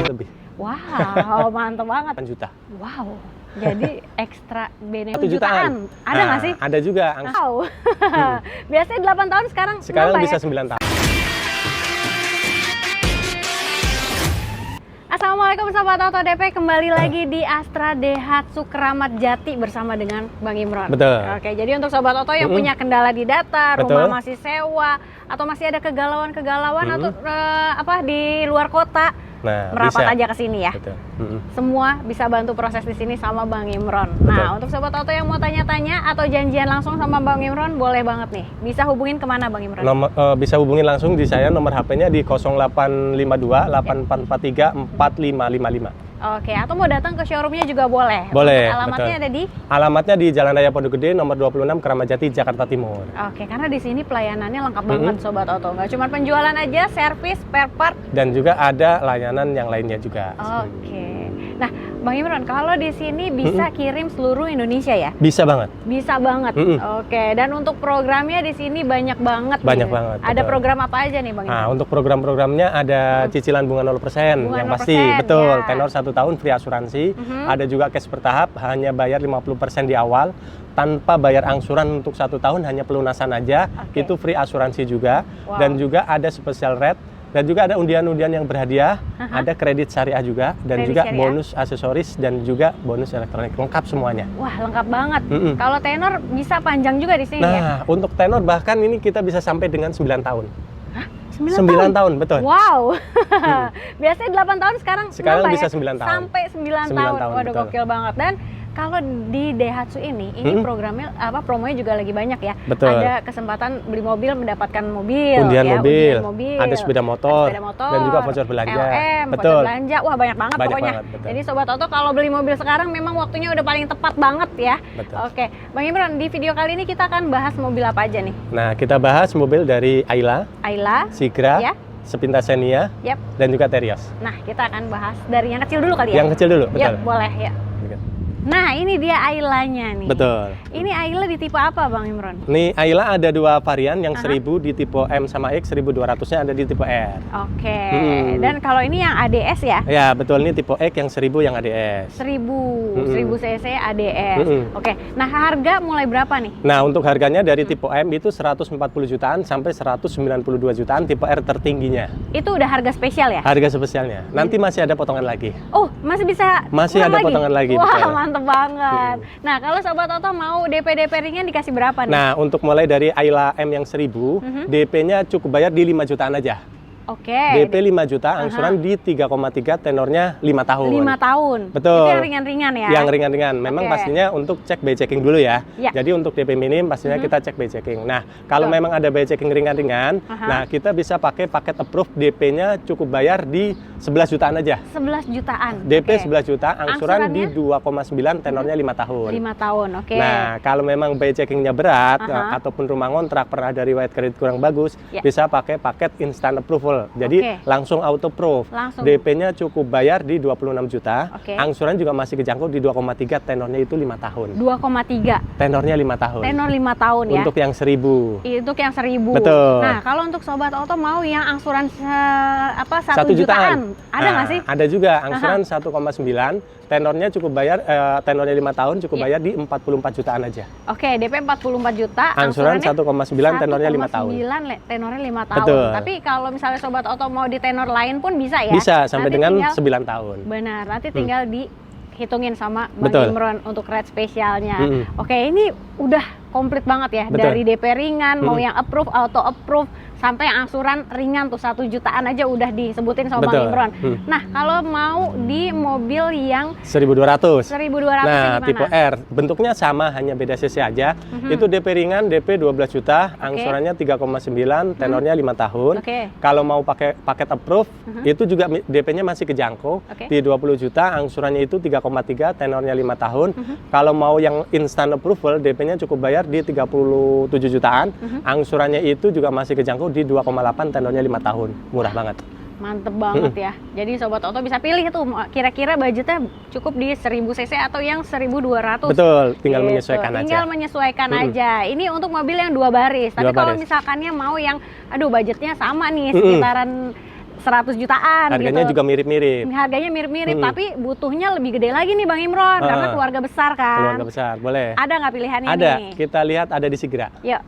Lebih. Wow, mantep banget. 8 juta. Wow, jadi ekstra benefit 1 jutaan. Ada nggak sih? Ada juga. Wow. Biasanya 8 tahun, sekarang berapa bisa ya? 9 tahun. Assalamualaikum Sobat Auto DP, kembali lagi di Astra Daihatsu Keramat Jati bersama dengan Bang Imron. Betul. Oke, jadi untuk Sobat Auto yang punya kendala di data, Betul. rumah masih sewa, atau masih ada kegalauan-kegalauan atau di luar kota, merapat bisa. aja ke sini ya. Betul. Semua bisa bantu proses di sini sama Bang Imron. Betul. Nah, untuk Sobat Auto yang mau tanya-tanya atau janjian langsung sama Bang Imron, boleh banget nih. Bisa hubungin kemana Bang Imron? Bisa hubungin langsung di saya, nomor HP-nya di 0852 8443 4555. Oke, atau mau datang ke showroomnya juga boleh. Boleh. Untuk alamatnya betul. ada di? Alamatnya di Jalan Raya Pondok Gede, nomor 26, Keramat Jati, Jakarta Timur. Oke, karena di sini pelayanannya lengkap banget Sobat Auto. Nggak cuma penjualan aja, servis, spare part. Dan juga ada layanan yang lainnya juga. Oke. Nah, Bang Imron, kalau di sini bisa kirim seluruh Indonesia ya? Bisa banget. Bisa banget. Oke, dan untuk programnya di sini banyak banget. Banyak nih. banget. Ada betul. program apa aja nih Bang Imron? Nah, untuk program-programnya ada cicilan bunga 0% Bunga yang 0%, pasti. Betul, ya. tenor 1 tahun free asuransi. Ada juga cash bertahap, hanya bayar 50% di awal. Tanpa bayar angsuran untuk 1 tahun, hanya pelunasan aja. Oke. Itu free asuransi juga. Wow. Dan juga ada special rate. Dan juga ada undian-undian yang berhadiah, ada kredit syariah juga, dan Kredit juga syariah. bonus aksesoris, dan juga bonus elektronik, lengkap semuanya. Wah, lengkap banget. Kalau tenor bisa panjang juga di sini ya? Nah, untuk tenor bahkan ini kita bisa sampai dengan 9 tahun. Hah? 9 tahun, betul. Wow. Biasanya 8 tahun, sekarang berapa bisa ya? 9 tahun. Sampai 9 tahun. Waduh, betul. gokil banget. Dan kalau di Daihatsu ini programnya promonya juga lagi banyak ya. Betul. Ada kesempatan beli mobil mendapatkan mobil, Undian ya, mobil, ada sepeda motor, dan juga voucher belanja. LM, Betul. voucher belanja. Wah, banyak banget Banyak pokoknya. banget, betul. Jadi Sobat Auto kalau beli mobil sekarang memang waktunya udah paling tepat banget ya. Betul. Oke, Bang Imron, di video kali ini kita akan bahas mobil apa aja nih? Nah, kita bahas mobil dari Ayla, Ayla, Sigra, ya. Sepinta Xenia, Yap. dan juga Terios. Nah, kita akan bahas dari yang kecil dulu kali ya. Yang kecil dulu, betul. Yap, boleh ya. Nah, ini dia Aylanya nih. Betul. Ini Ayla di tipe apa Bang Imron? Nih, Ayla ada 2 varian, yang 1000 di tipe M sama X, 1200-nya ada di tipe R. Oke. Dan kalau ini yang ADS ya? Ya, betul, ini tipe X, yang 1000 yang ADS. 1000 cc ADS. Oke. Nah, harga mulai berapa nih? Nah, untuk harganya dari tipe M itu 140 jutaan sampai 192 jutaan, tipe R tertingginya. Itu udah harga spesial ya? Harga spesialnya. Nanti masih ada potongan lagi. Oh, masih bisa Masih kurang ada lagi? potongan lagi, Wah, betul. mantep banget. Nah, kalau Sobat Auto mau DP ringan dikasih berapa nih? Nah, untuk mulai dari Ayla M yang 1000, DP-nya cukup bayar di 5 jutaan aja. Oke. DP 5 juta, angsuran di 3,3, tenornya 5 tahun. 5 tahun. Betul. Itu yang ringan-ringan ya? Yang ringan-ringan. Memang Oke. pastinya untuk cek by checking dulu ya. Ya. Jadi untuk DP minim pastinya kita cek by checking. Nah, kalau memang ada by checking ringan-ringan, nah kita bisa pakai paket approve, DP-nya cukup bayar di 11 jutaan aja. 11 jutaan. DP Oke. 11 juta, angsuran di Angsurannya? 2,9, tenornya 5 tahun. 5 tahun, oke. Nah, kalau memang by checkingnya berat ataupun rumah ngontrak pernah ada riwayat kredit kurang bagus, bisa pakai paket instant approval. Jadi langsung auto approve. Langsung. DP-nya cukup bayar di 26 juta. Oke. Angsuran juga masih kejangkau di 2,3, tenornya itu 5 tahun. 2,3. Tenornya 5 tahun. Tenor 5 tahun ya. Untuk yang 1000. Untuk yang 1000. Betul. Nah, kalau untuk Sobat Auto mau yang angsuran 1 1 jutaan, ada nggak sih? Ada juga, angsuran 1,9, tenornya cukup bayar, tenornya 5 tahun cukup bayar di 44 jutaan aja. Oke, DP 44 juta, Angsuran 1,9, tenornya 5 tahun. 1,9, tenornya 5 tahun. Betul. Tapi kalau misalnya Sobat Auto mau di tenor lain pun bisa ya? Bisa, sampai Nanti dengan tinggal, 9 tahun. Benar, nanti tinggal dihitungin sama Bang Betul. Imron untuk rate spesialnya. Oke, ini udah komplit banget ya. Betul. Dari DP ringan, mau yang approve, auto approve, sampai yang angsuran ringan tuh 1 jutaan aja udah disebutin sama Bang Betul. Imron. Nah, kalau mau di mobil yang 1200. 1200 Nah, gimana? tipe R, bentuknya sama, hanya beda cc aja. Itu DP ringan, DP 12 juta, angsurannya 3,9, tenornya 5 tahun. Oke. Kalau mau pakai paket approve, itu juga DP-nya masih kejangkau. Oke. Di 20 juta, angsurannya itu 3,3, tenornya 5 tahun. Kalau mau yang instant approval, DP-nya cukup bayar di 37 jutaan. Angsurannya itu juga masih kejangkau di 2,8, tenornya 5 tahun. Murah banget. Mantep banget ya. Jadi Sobat Auto bisa pilih tuh kira-kira budgetnya cukup di 1000 cc atau yang 1200. Betul, tinggal Gitu. menyesuaikan aja. Tinggal menyesuaikan aja. Ini untuk mobil yang 2 baris. Tapi Dua kalau baris. misalkannya mau yang aduh budgetnya sama nih sekitaran 100 jutaan Harganya gitu. juga mirip-mirip. Harganya mirip-mirip, tapi butuhnya lebih gede lagi nih Bang Imron, karena keluarga besar kan. Keluarga besar, boleh. Ada nggak pilihannya Ada, nih? kita lihat ada di Sigra. Yuk.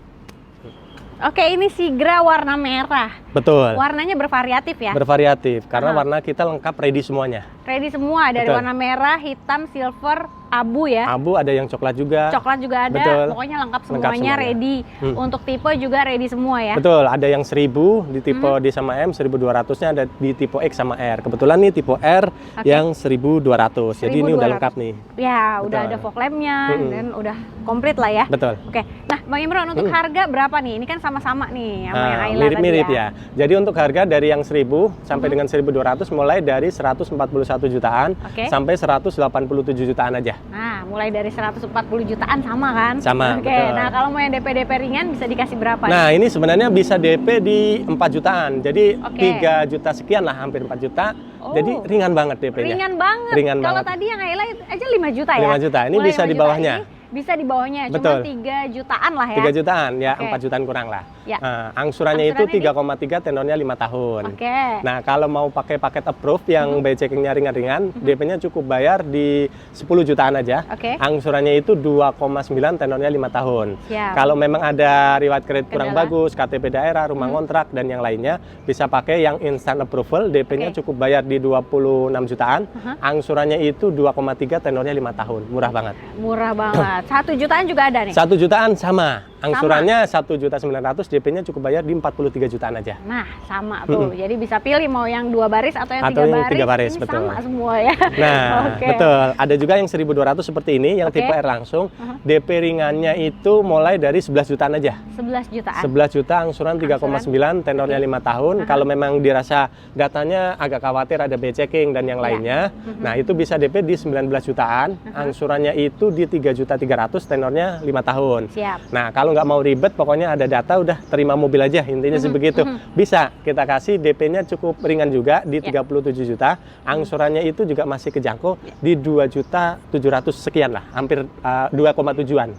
Oke, ini Sigra warna merah. Betul. Warnanya bervariatif ya? Bervariatif, karena warna kita lengkap ready semuanya. Ready semua, dari Betul. warna merah, hitam, silver, abu ya? Abu ada yang coklat juga. Coklat juga ada, Betul. pokoknya lengkap Lengkap semuanya, semuanya. ready. Untuk tipe juga ready semua ya? Betul, ada yang 1000 di tipe D sama M, 1200-nya ada di tipe X sama R. Kebetulan nih tipe R yang 1200. Jadi ini udah 1200. lengkap nih. Ya, udah Betul. ada fog lamp-nya dan udah komplit lah ya. Betul. Oke, nah Bang Imron untuk harga berapa nih? Ini kan sama-sama nih sama yang Nah, Ayla mirip-mirip tadi ya. Jadi untuk harga dari yang 1000 sampai dengan 1200 mulai dari 141 jutaan Oke. sampai 187 jutaan aja. Nah, mulai dari 140 jutaan sama kan? Sama, Oke, betul. nah kalau mau yang DP ringan bisa dikasih berapa? Nah, ini sebenarnya bisa DP di 4 jutaan. Jadi Oke. 3 juta sekian lah, hampir 4 juta. Oh. Jadi ringan banget DP-nya. Ringan banget. Ringan Kalau banget. tadi yang Ayla aja 5 juta ya? 5 juta. Ini Mulai bisa 5 di juta bawahnya. ini bisa di bawahnya, cuma Betul. 3 jutaan lah ya. 3 jutaan, ya Oke. 4 jutaan kurang lah. Ya. Nah, angsurannya itu Angsurannya 3,3, tenornya 5 tahun. Oke. Nah, kalau mau pakai paket approve yang by checkingnya ringan-ringan, DP-nya cukup bayar di 10 jutaan aja. Oke. Angsurannya itu 2,9, tenornya 5 tahun. Siap. Kalau memang ada riwayat kredit kurang Kendala. bagus, KTP daerah, rumah kontrak, dan yang lainnya, bisa pakai yang instant approval. DP-nya Oke. cukup bayar di 26 jutaan. Angsurannya itu 2,3, tenornya 5 tahun. Murah banget. Murah banget. 1 jutaan juga ada nih. 1 jutaan sama. Angsurannya 1.900.000, DP-nya cukup bayar di 43 jutaan aja. Nah, sama tuh. Jadi bisa pilih mau yang 2 baris atau yang 3 Atau yang baris. 3 baris, Ini betul. sama semua ya. Nah, Oke. betul. Ada juga yang 1.200 seperti ini, yang Oke. tipe R langsung. DP ringannya itu mulai dari 11 jutaan aja. 11 jutaan. 11 juta, angsuran 3,9, tenornya 5 tahun. Kalau memang dirasa datanya agak khawatir ada B checking dan yang Iya. lainnya, nah itu bisa DP di 19 jutaan, angsurannya itu di 3.300.000, tenornya 5 tahun. Siap. Nah, kalau nggak mau ribet, pokoknya ada data, udah terima mobil aja, intinya sebegitu. Bisa kita kasih DP-nya cukup ringan juga di 37 juta, angsurannya itu juga masih kejangkau di 2.700.000 sekian lah, hampir 2,7-an.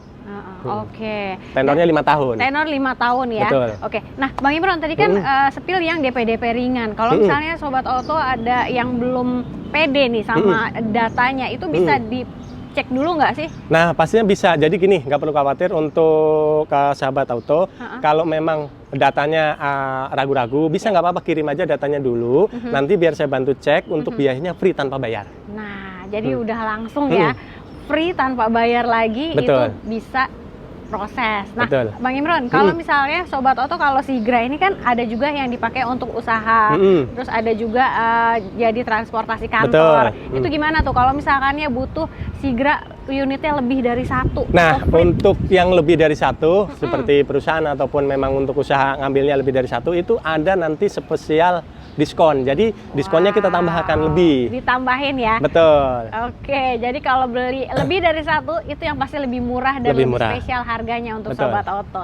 Oke. Tenornya 5 tahun. Tenor 5 tahun ya. Betul. Oke. Nah, Bang Imron tadi kan sepil yang DP ringan. Kalau misalnya Sobat Auto ada yang belum pede nih sama datanya, itu bisa dicek dulu nggak sih? Nah, pastinya bisa. Jadi gini, nggak perlu khawatir untuk sahabat auto. Kalau memang datanya ragu-ragu, bisa nggak apa-apa kirim aja datanya dulu. Nanti biar saya bantu cek, untuk biayanya free tanpa bayar. Nah, jadi udah langsung ya. Free tanpa bayar lagi. Betul. Itu bisa proses. Nah, Betul. Bang Imron, kalau misalnya Sobat Auto kalau Sigra ini kan ada juga yang dipakai untuk usaha, terus ada juga jadi transportasi kantor. Betul. Itu gimana tuh kalau misalkannya butuh Sigra unitnya lebih dari 1? Nah, untuk yang lebih dari 1, seperti perusahaan ataupun memang untuk usaha ngambilnya lebih dari 1, itu ada nanti spesial diskon. Jadi diskonnya kita tambahkan lebih. Ditambahin ya. Betul. Oke, jadi kalau beli lebih dari 1 itu yang pasti lebih murah dan Lebih lebih murah. spesial harganya untuk Betul. Sobat Auto.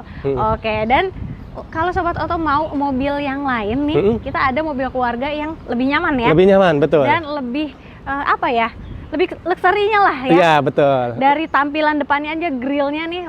Oke, dan kalau Sobat Auto mau mobil yang lain nih, kita ada mobil keluarga yang lebih nyaman ya. Lebih nyaman, betul. Dan lebih apa ya? Lebih luxury-nya lah ya. Iya, betul. Dari tampilan depannya aja grillnya nih,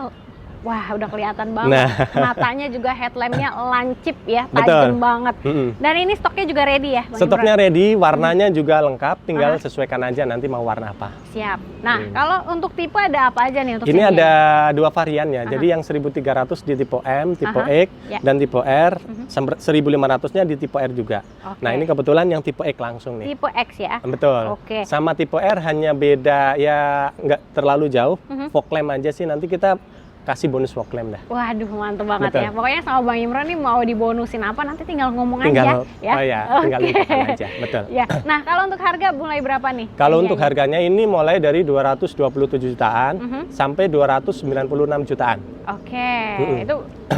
wah udah kelihatan banget. Nah. Matanya juga headlampnya lancip ya, Betul. tajam banget. Mm-mm. Dan ini stoknya juga ready ya, Bang Stoknya Imron? ready, warnanya juga lengkap, tinggal sesuaikan aja nanti mau warna apa. Siap. Nah, kalau untuk tipe ada apa aja nih untuk Ini sini? ada 2 varian ya. Jadi yang 1.300 di tipe M, tipe X, Ya. dan tipe R. 1.500-nya di tipe R juga. Oke. Nah, ini kebetulan yang tipe X langsung nih. Tipe X ya. Betul. Oke. Sama tipe R hanya beda ya nggak terlalu jauh. Fog lamp aja sih, nanti kita kasih bonus fog lamp dah. Waduh, mantep banget Betul. ya. Pokoknya sama Bang Imron nih mau dibonusin apa nanti tinggal ngomong Tinggal, aja ya. oh ya, tinggal Oke. infokan aja. Betul. Ya. Nah, kalau untuk harga mulai berapa nih? Kalau untuk harganya? harganya ini mulai dari 227 jutaan sampai 296 jutaan. Oke, itu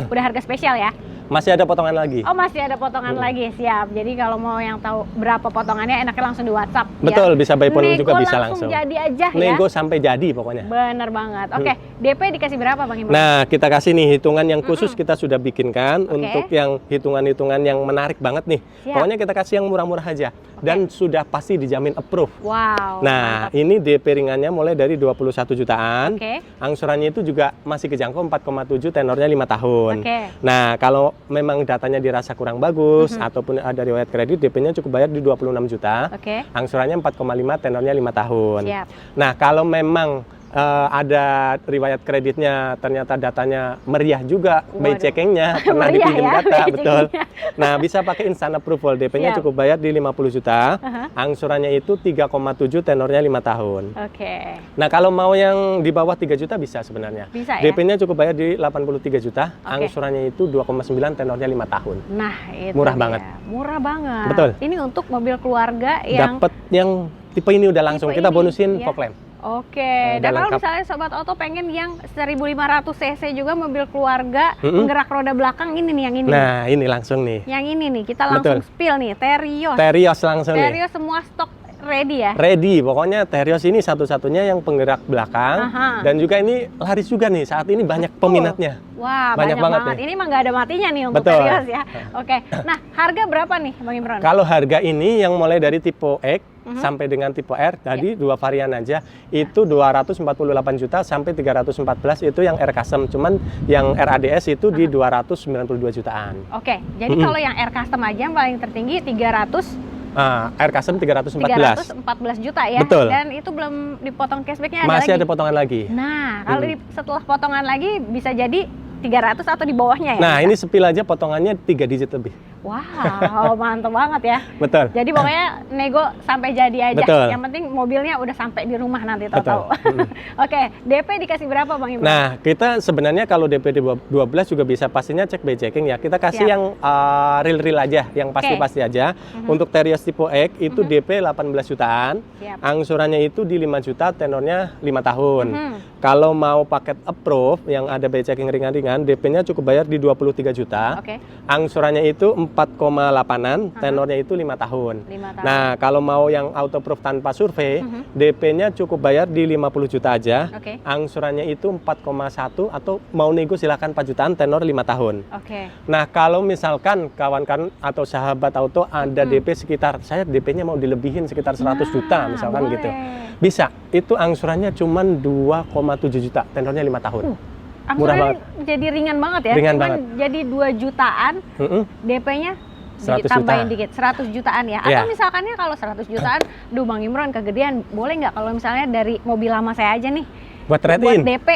udah harga spesial ya. Masih ada potongan lagi. Oh, masih ada potongan lagi, siap. Jadi kalau mau yang tahu berapa potongannya enaknya langsung di WhatsApp Betul, ya. bisa by phone Nego juga bisa langsung. jadi aja ya. Nego sampai jadi pokoknya. Bener banget. Oke, DP dikasih berapa Bang Imron? Nah, kita kasih nih hitungan yang khusus kita sudah bikinkan Oke. untuk yang hitungan-hitungan yang menarik banget nih. Siap. Pokoknya kita kasih yang murah-murah aja dan sudah pasti dijamin approve. Wow. Nah, ini DP ringannya mulai dari 21 jutaan. Oke. Angsurannya itu juga masih kejangkau 4,7, tenornya 5 tahun. Oke. Nah, kalau kalau memang datanya dirasa kurang bagus ataupun ada riwayat kredit, DP-nya cukup bayar di 26 juta. Oke. Angsurannya 4,5, tenornya 5 tahun. Siap. Nah, kalau memang ada riwayat kreditnya ternyata datanya meriah juga, by Waduh. checking-nya pernah Meriah dipinjam ya, data, by betul. checking-nya. Nah, bisa pakai instant approval, DP-nya Siap. cukup bayar di 50 juta. Angsurannya itu 3,7, tenornya 5 tahun. Oke. Nah, kalau mau yang di bawah 3 juta bisa sebenarnya. Bisa ya? DP-nya cukup bayar di 83 juta, Oke. angsurannya itu 2,9, tenornya 5 tahun. Nah, itu Murah dia. banget. Murah banget. Betul. Ini untuk mobil keluarga yang Dapat yang tipe ini udah langsung, Tipe kita ini, bonusin ya. fog lamp. Oke, Udah dan kalau lengkap. misalnya Sobat Auto pengen yang 1500 cc juga mobil keluarga, penggerak roda belakang ini nih, yang ini. Nah, ini langsung nih. Yang ini nih, kita langsung Betul. spill nih, Terios. Terios langsung nih. Terios semua stok ready ya? Ready, pokoknya Terios ini satu-satunya yang penggerak belakang. Aha. Dan juga ini laris juga nih, saat ini banyak peminatnya. Wah, Banyak banyak banget banget. nih. Ini mah nggak ada matinya nih untuk Betul. Terios ya. Oke, nah harga berapa nih Bang Imron? Kalau harga ini yang mulai dari tipe X sampai dengan tipe R, tadi dua varian aja, itu 248 juta sampai 314 itu yang R Custom. Cuman yang RADS itu di 292 jutaan. Oke, jadi kalau yang R Custom aja yang paling tertinggi 314 R Custom 314. juta ya. Betul. Dan itu belum dipotong cashbacknya Masih lagi. ada potongan lagi. Nah, kalau setelah potongan lagi bisa jadi 300 atau di bawahnya ya? Nah, ini sepil aja potongannya 3 digit lebih. Wow, mantap banget ya. Betul. Jadi pokoknya nego sampai jadi aja. Betul. Yang penting mobilnya udah sampai di rumah nanti Betul. tahu-tahu. Oke, DP dikasih berapa Bang Imron? Nah, kita sebenarnya kalau DP 12 juga bisa pastinya cek by checking ya. Kita kasih Siap. yang real-real aja, yang pasti-pasti aja. Untuk Terios tipe X itu DP 18 jutaan. Siap. Angsurannya itu di 5 juta, tenornya 5 tahun. Kalau mau paket approve yang ada by checking ringan-ringan, DP-nya cukup bayar di 23 juta. Oke. Angsurannya itu 4,8an, tenornya itu 5 tahun. 5 tahun. Nah, kalau mau yang auto proof tanpa survei, DP-nya cukup bayar di 50 juta aja. Oke. Angsurannya itu 4,1 atau mau nego silakan 4 jutaan, tenor 5 tahun. Oke. Nah, kalau misalkan kawan-kawan atau sahabat auto ada DP sekitar, saya DP-nya mau dilebihin sekitar 100 juta misalkan boleh. gitu. Bisa, itu angsurannya cuma 2,7 juta, tenornya 5 tahun. Murah Angsurannya banget. jadi ringan banget ya. Ringan Cuman banget. jadi 2 jutaan, DP-nya 100 ditambahin juta. dikit, 100 jutaan ya. Atau Iya. misalkannya kalau 100 jutaan, duh Bang Imron kegedean, boleh nggak kalau misalnya dari mobil lama saya aja nih, Buat buat trade-in. DP,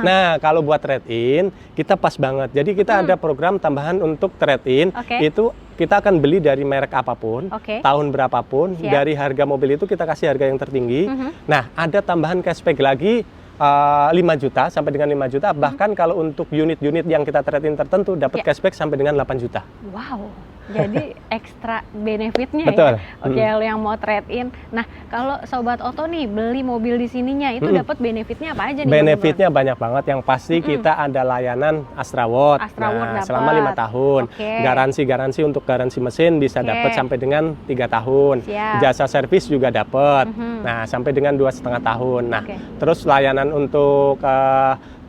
Nah, kalau buat trade-in, kita pas banget. Jadi kita ada program tambahan untuk trade-in. Oke. Itu kita akan beli dari merek apapun, Oke. tahun berapapun, Siap. dari harga mobil itu kita kasih harga yang tertinggi. Nah, ada tambahan cashback lagi 5 juta sampai dengan 5 juta. Bahkan kalau untuk unit-unit yang kita trade-in tertentu dapat Ya. cashback sampai dengan 8 juta. wow, jadi ekstra benefitnya Betul. ya. Oke, lo yang mau trade-in. Nah, kalau Sobat Auto nih beli mobil di sininya itu dapat benefitnya apa aja nih? Bang Benefitnya banyak banget. Yang pasti kita ada layanan Astraword. Astraword Nah, dapat. selama 5 tahun. Oke. Garansi untuk garansi mesin bisa Oke. dapat sampai dengan 3 tahun. Siap. Jasa servis juga dapat. Nah, sampai dengan 2,5 tahun. Nah, Oke. terus layanan untuk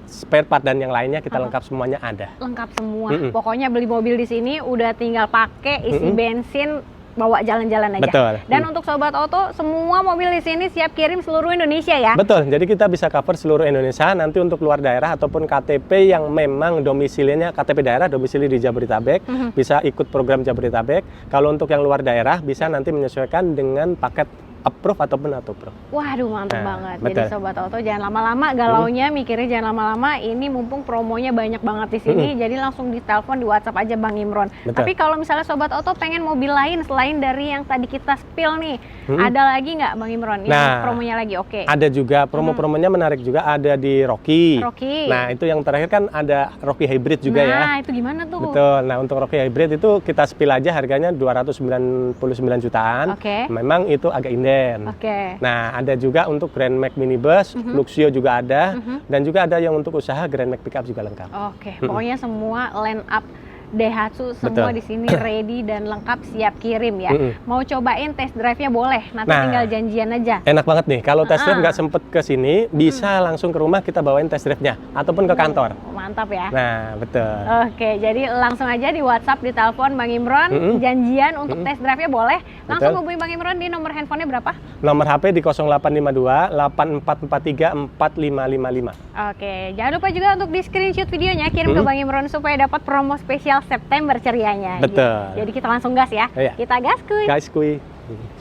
spare part dan yang lainnya kita lengkap semuanya ada. Lengkap semua. Pokoknya beli mobil di sini udah tinggal pakai, isi bensin, bawa jalan-jalan aja. Betul. Dan untuk Sobat Auto, semua mobil di sini siap kirim seluruh Indonesia ya. Betul, jadi kita bisa cover seluruh Indonesia. Nanti untuk luar daerah ataupun KTP yang memang domisilinya KTP daerah, domisili di Jabodetabek, bisa ikut program Jabodetabek. Kalau untuk yang luar daerah, bisa nanti menyesuaikan dengan paket approve ataupun auto approve. Waduh, mantep banget. betul. Jadi Sobat Auto jangan lama-lama galaunya, mikirnya jangan lama-lama. Ini mumpung promonya banyak banget di sini, jadi langsung ditelepon di WhatsApp aja Bang Imron. Betul. Tapi kalau misalnya Sobat Auto pengen mobil lain selain dari yang tadi kita spill nih, ada lagi nggak Bang Imron? Yang Nah, promonya lagi oke. Ada juga promo-promonya menarik juga, ada di Rocky. Rocky. Nah, itu yang terakhir kan ada Rocky Hybrid juga ya. Nah, itu gimana tuh? Betul. Nah, untuk Rocky Hybrid itu kita spill aja harganya 299 jutaan. Oke. Memang itu agak inden. Oke. Nah, ada juga untuk Grand Max Minibus, Luxio juga ada, dan juga ada yang untuk usaha Grand Max Pickup juga lengkap. Oke, pokoknya semua line up Daihatsu semua Betul. di sini ready dan lengkap siap kirim ya. Mau cobain test drive-nya boleh, nanti Nah. tinggal janjian aja. Enak banget nih, kalau test drive nggak sempet ke sini, bisa langsung ke rumah kita bawain test drive-nya, ataupun ke kantor. Mantap ya. Nah, betul. Oke, jadi langsung aja di WhatsApp, di telepon Bang Imron, janjian untuk test drive-nya boleh. Langsung Betul. hubungi Bang Imron di nomor handphonenya berapa? Nomor HP di 0852 8443 4555. Oke, jangan lupa juga untuk di screenshot videonya, kirim ke Bang Imron supaya dapat promo spesial spesial September cerianya. Betul. Jadi kita langsung gas ya. Iya. Kita gas kuy. Guys, kui.